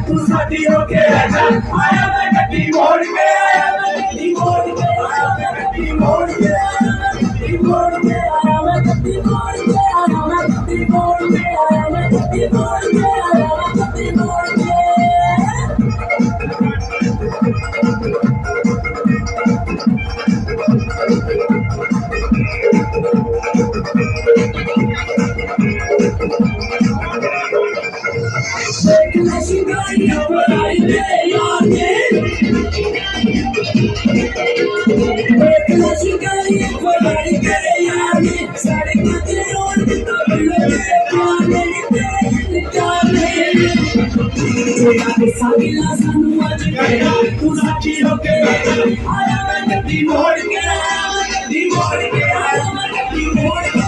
तू साथी होके आजा आया मैं गड्डी मोड़ के आया मैं गड्डी मोड़ के आया मैं गड्डी मोड़ के आया मैं गड्डी मोड़ के आया मैं गड्डी मोड़ के आया मैं गड्डी मोड़ के आया मैं गड्डी मोड़ के आया मैं गड्डी मोड़ के तू साथी होके आया मैं गड्डी मोड़ के आया मैं गड्डी मोड़ के आया मैं गड्डी मोड़ के